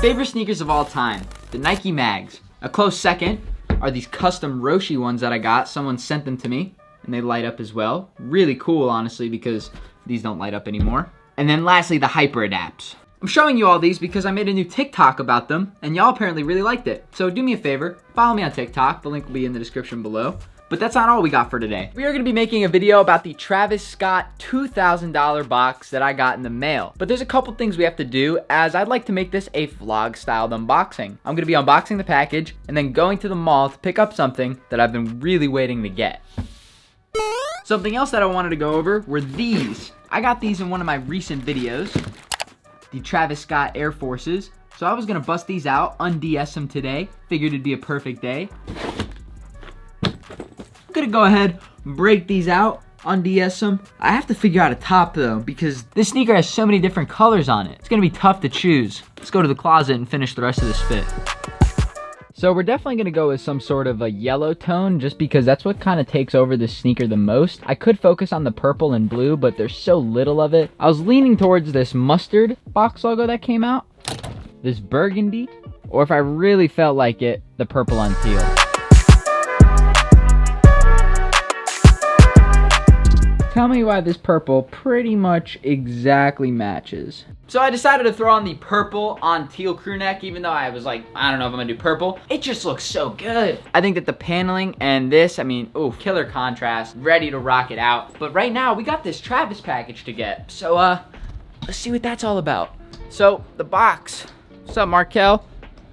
Favorite sneakers of all time, the Nike Mags. A close second are these custom Roshi ones that I got. Someone sent them to me, and they light up as well. Really cool, honestly, because these don't light up anymore. And then lastly, the Hyper Adapts. I'm showing you all these because I made a new TikTok about them, and y'all apparently really liked it. So do me a favor, follow me on TikTok. The link will be in the description below. But that's not all we got for today. We are gonna be making a video about the Travis Scott $2,000 box that I got in the mail. But there's a couple things we have to do, as I'd like to make this a vlog-styled unboxing. I'm gonna be unboxing the package and then going to the mall to pick up something that I've been really waiting to get. Something else that I wanted to go over were these. I got these in one of my recent videos, the Travis Scott Air Forces. So I was gonna bust these out, un-DS them today. Figured it'd be a perfect day. I'm gonna go ahead, break these out, un-DS them. I have to figure out a top though, because this sneaker has so many different colors on it. It's gonna be tough to choose. Let's go to the closet and finish the rest of this fit. So we're definitely gonna go with some sort of a yellow tone, just because that's what kind of takes over this sneaker the most. I could focus on the purple and blue, but there's so little of it. I was leaning towards this mustard box logo that came out, this burgundy, or if I really felt like it, the purple on teal. Tell me why this purple pretty much exactly matches. So I decided to throw on the purple on teal crew neck, even though I was like, I don't know if I'm gonna do purple. It just looks so good. I think that the paneling and this, I mean, ooh, killer contrast, ready to rock it out. But right now, we got this Travis package to get. So let's see what that's all about. So the box. What's up, Markel?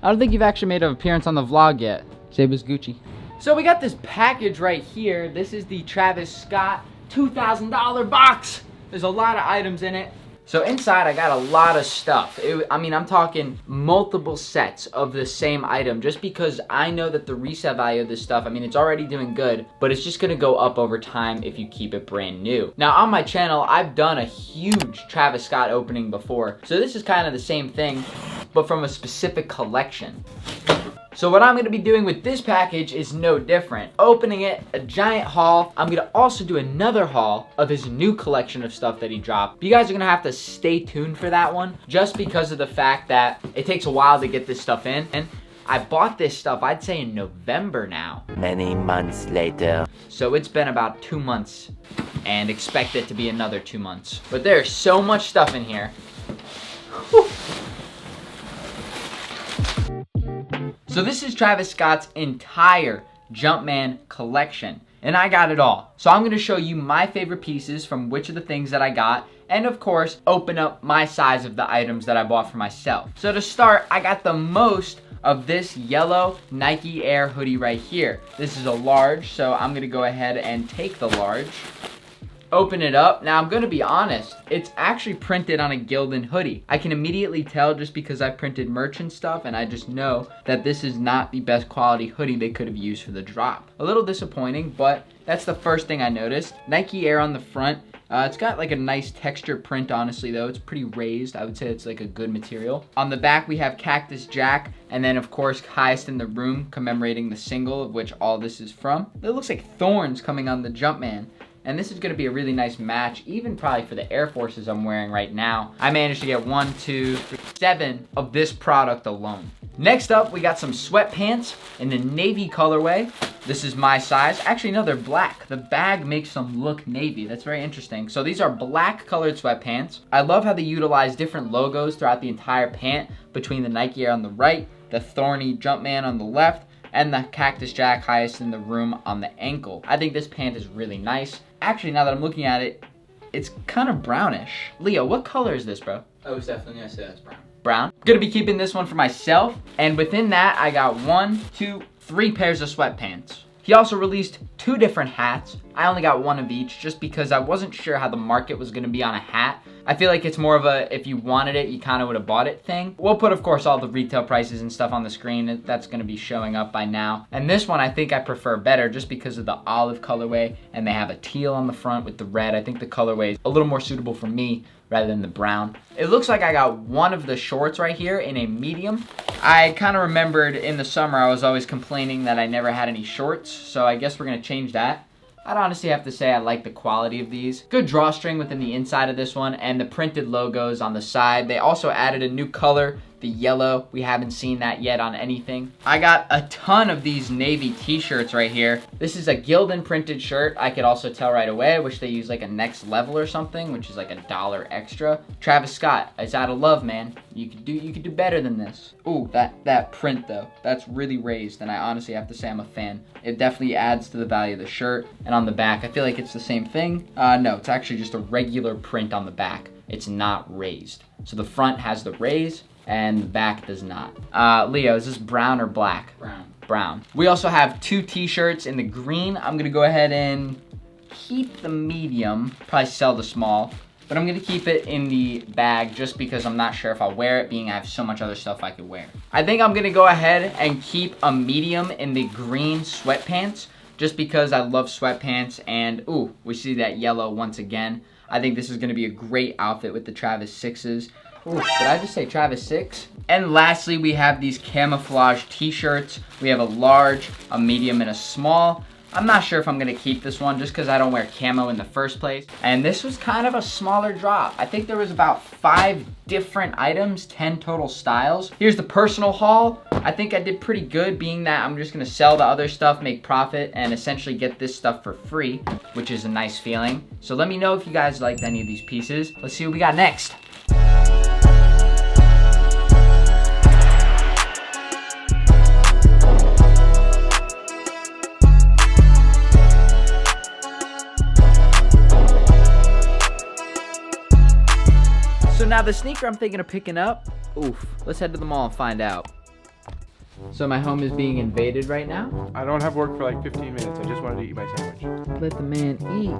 I don't think you've actually made an appearance on the vlog yet. Say it was Gucci. So we got this package right here. This is the Travis Scott $2,000 box. There's a lot of items in it. So inside I got a lot of stuff. I mean, I'm talking multiple sets of the same item, just because I know that the resale value of this stuff, I mean, it's already doing good, but it's just gonna go up over time if you keep it brand new. Now on my channel, I've done a huge Travis Scott opening before. So this is kind of the same thing, but from a specific collection. So what I'm gonna be doing with this package is no different. Opening it, a giant haul. I'm gonna also do another haul of his new collection of stuff that he dropped. You guys are gonna have to stay tuned for that one, just because of the fact that it takes a while to get this stuff in. And I bought this stuff, I'd say in November now. Many months later. So it's been about 2 months, and expect it to be another 2 months. But there's so much stuff in here. Whew. So this is Travis Scott's entire Jumpman collection, and I got it all. So I'm gonna show you my favorite pieces from which of the things that I got, and of course, open up my size of the items that I bought for myself. So to start, I got the most of this yellow Nike Air hoodie right here. This is a large, so I'm gonna go ahead and take the large. Open it up. Now I'm gonna be honest, it's actually printed on a Gildan hoodie. I can immediately tell just because I printed merch and stuff, and I just know that this is not the best quality hoodie they could have used for the drop. A little disappointing, but that's the first thing I noticed. Nike Air on the front. It's got like a nice texture print, honestly though. It's pretty raised. I would say it's like a good material. On the back we have Cactus Jack, and then of course Highest in the Room, commemorating the single of which all this is from. It looks like thorns coming on the Jumpman. And this is gonna be a really nice match, even probably for the Air Forces I'm wearing right now. I managed to get 1, 2, 3, 7 of this product alone. Next up, we got some sweatpants in the navy colorway. This is my size. Actually, no, they're black. The bag makes them look navy. That's very interesting. So these are black colored sweatpants. I love how they utilize different logos throughout the entire pant, between the Nike Air on the right, the thorny Jumpman on the left, and the Cactus Jack Highest in the Room on the ankle. I think this pant is really nice. Actually, now that I'm looking at it, it's kind of brownish. Leo, what color is this, bro? I was definitely gonna say that's brown. Brown. I'm gonna be keeping this one for myself, and within that, I got 1, 2, 3 pairs of sweatpants. He also released 2 different hats. I only got 1 of each just because I wasn't sure how the market was gonna be on a hat. I feel like it's more of a, if you wanted it, you kind of would have bought it thing. We'll put, of course, all the retail prices and stuff on the screen. That's gonna be showing up by now. And this one I think I prefer better just because of the olive colorway, and they have a teal on the front with the red. I think the colorway is a little more suitable for me rather than the brown. It looks like I got 1 of the shorts right here in a medium. I kind of remembered in the summer I was always complaining that I never had any shorts, so I guess we're gonna change that. I'd honestly have to say I like the quality of these. Good drawstring within the inside of this one, and the printed logos on the side. They also added a new color The yellow, we haven't seen that yet on anything. I got a ton of these navy t-shirts right here. This is a Gildan printed shirt. I could also tell right away. I wish they used like a next level or something, which is like $1 extra. Travis Scott, it's out of love, man. You could do better than this. Ooh, that print though, that's really raised, and I honestly have to say I'm a fan. It definitely adds to the value of the shirt. And on the back, I feel like it's the same thing. No, it's actually just a regular print on the back. It's not raised. So the front has the raise, and the back does not. Leo, is this brown or black? Brown. We also have 2 t-shirts in the green. I'm gonna go ahead and keep the medium, probably sell the small, but I'm gonna keep it in the bag just because I'm not sure if I'll wear it, being I have so much other stuff I could wear. I think I'm gonna go ahead and keep a medium in the green sweatpants just because I love sweatpants, and ooh, we see that yellow once again. I think this is gonna be a great outfit with the Travis 6s. Ooh, did I just say Travis 6? And lastly, we have these camouflage t-shirts. We have a large, a medium, and a small. I'm not sure if I'm gonna keep this one just because I don't wear camo in the first place. And this was kind of a smaller drop. I think there was about 5 different items, 10 total styles. Here's the personal haul. I think I did pretty good, being that I'm just gonna sell the other stuff, make profit, and essentially get this stuff for free, which is a nice feeling. So let me know if you guys liked any of these pieces. Let's see what we got next. So now the sneaker I'm thinking of picking up, oof, let's head to the mall and find out. So my home is being invaded right now. I don't have work for like 15 minutes. I just wanted to eat my sandwich. Let the man eat.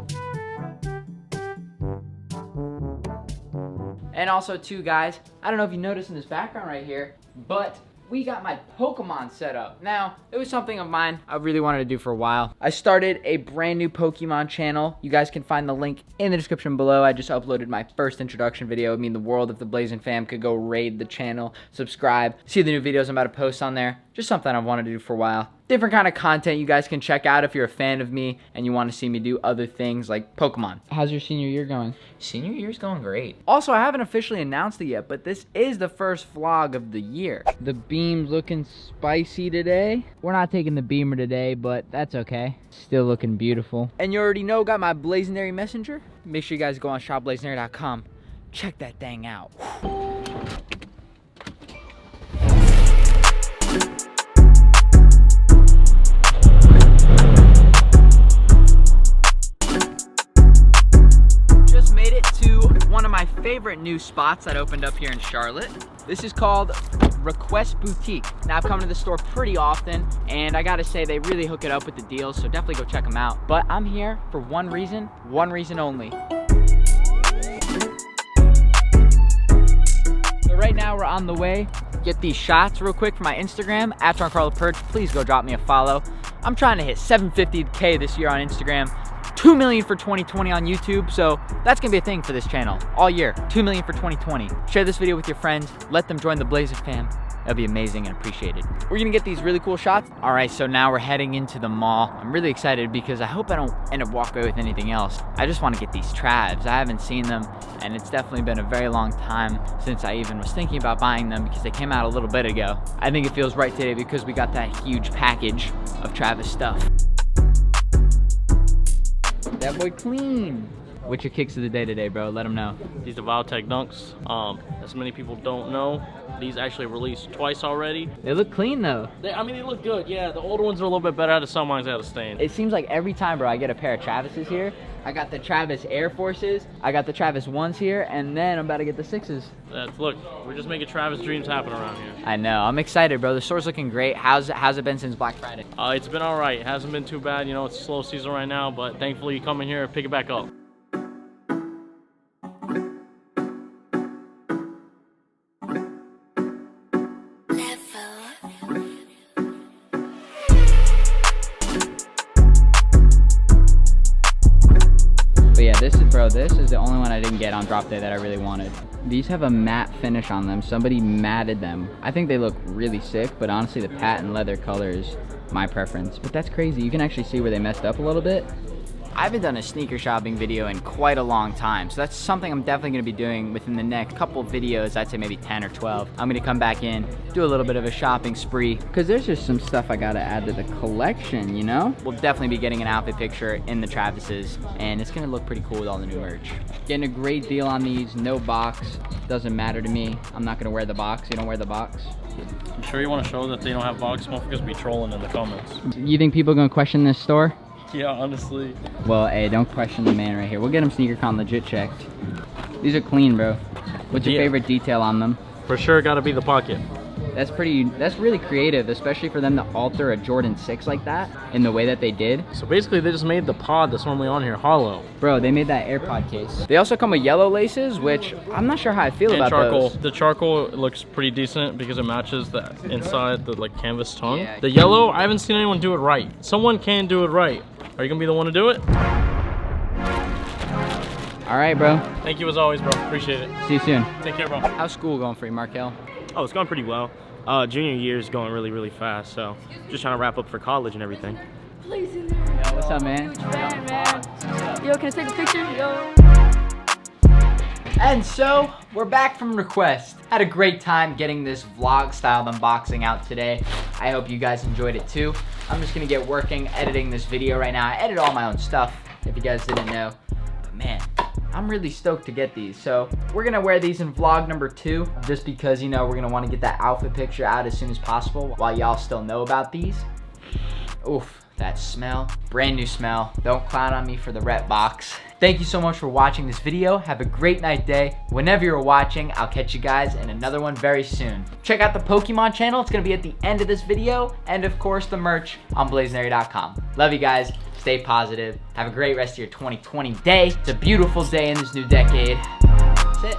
And also too, guys, I don't know if you noticed in this background right here, but we got my Pokemon set up. Now, it was something of mine I really wanted to do for a while. I started a brand new Pokemon channel. You guys can find the link in the description below. I just uploaded my first introduction video. It mean the world if the Blazing fam could go raid the channel, subscribe, see the new videos I'm about to post on there. Just something I've wanted to do for a while. Different kind of content you guys can check out if you're a fan of me and you want to see me do other things like Pokemon. How's your senior year going? Senior year's going great. Also, I haven't officially announced it yet, but this is the first vlog of the year. The beam's looking spicy today. We're not taking the beamer today, but that's okay. Still looking beautiful. And you already know, got my Blazendary messenger. Make sure you guys go on shopblazendary.com. Check that thing out. Favorite new spots that opened up here in Charlotte. This is called Request Boutique. Now I've come to the store pretty often and I gotta say they really hook it up with the deals, so definitely go check them out. But I'm here for one reason only. So right now we're on the way. Get these shots real quick for my Instagram, @JohnCarloPerch. Please go drop me a follow. I'm trying to hit 750K this year on Instagram. 2 million for 2020 on YouTube, so that's gonna be a thing for this channel all year. 2 million for 2020. Share this video with your friends, let them join the Blazing fam. That'd be amazing and appreciated. We're gonna get these really cool shots. All right, so now we're heading into the mall. I'm really excited because I hope I don't end up walking away with anything else. I just wanna get these Travs. I haven't seen them, and it's definitely been a very long time since I even was thinking about buying them because they came out a little bit ago. I think it feels right today because we got that huge package of Travis stuff. That boy clean. What's your kicks of the day today, bro? Let them know. These are Tech Dunks. As many people don't know, these actually released twice already. They look clean though. I mean, they look good. Yeah, the older ones are a little bit better. Out of some ones out of stain. It seems like every time, bro, I get a pair of Travis's here. I got the Travis Air Forces. I got the Travis 1s here, and then I'm about to get the 6s. Look, we're just making Travis dreams happen around here. I know. I'm excited, bro. The store's looking great. How's it been since Black Friday? It's been all right. It hasn't been too bad. You know, it's a slow season right now, but thankfully you come in here and pick it back up. But yeah, this is the only one I didn't get on drop day that I really wanted. These have a matte finish on them. Somebody matted them. I think they look really sick, but honestly the patent leather color is my preference. But that's crazy. You can actually see where they messed up a little bit. I haven't done a sneaker shopping video in quite a long time, so that's something I'm definitely gonna be doing within the next couple videos. I'd say maybe 10 or 12. I'm gonna come back in, do a little bit of a shopping spree, because there's just some stuff I gotta add to the collection, you know? We'll definitely be getting an outfit picture in the Travis's, and it's gonna look pretty cool with all the new merch. Getting a great deal on these, no box. Doesn't matter to me. I'm not gonna wear the box. You don't wear the box? You sure you want to show that they don't have box? Motherfuckers be trolling in the comments. You think people are gonna question this store? Yeah, honestly. Well, hey, don't question the man right here. We'll get him SneakerCon legit checked. These are clean, bro. What's your favorite detail on them? For sure, gotta be the pocket. That's really creative, especially for them to alter a Jordan 6 like that in the way that they did. So basically, they just made the pod that's normally on here hollow. Bro, they made that AirPod case. They also come with yellow laces, which I'm not sure how I feel about charcoal. those. The charcoal looks pretty decent because it matches the inside, the like canvas tongue. Yeah. The yellow, I haven't seen anyone do it right. Someone can do it right. Are you gonna be the one to do it? All right, bro. Thank you as always, bro. Appreciate it. See you soon. Take care, bro. How's school going for you, Markel? Oh, it's going pretty well. Junior year is going really, really fast, so just trying to wrap up for college and everything. Yo, what's up, man? Yo, can I take a picture? Yo. And so, we're back from request. Had a great time getting this vlog-styled unboxing out today. I hope you guys enjoyed it too. I'm just gonna get working editing this video right now. I edit all my own stuff, if you guys didn't know. But man, I'm really stoked to get these. So we're gonna wear these in vlog number 2, just because, you know, we're gonna wanna get that outfit picture out as soon as possible while y'all still know about these. Oof, that smell, brand new smell. Don't clown on me for the rep box. Thank you so much for watching this video. Have a great night, day. Whenever you're watching, I'll catch you guys in another one very soon. Check out the Pokemon channel. It's gonna be at the end of this video. And of course, the merch on Blazendary.com. Love you guys. Stay positive. Have a great rest of your 2020 day. It's a beautiful day in this new decade. That's it.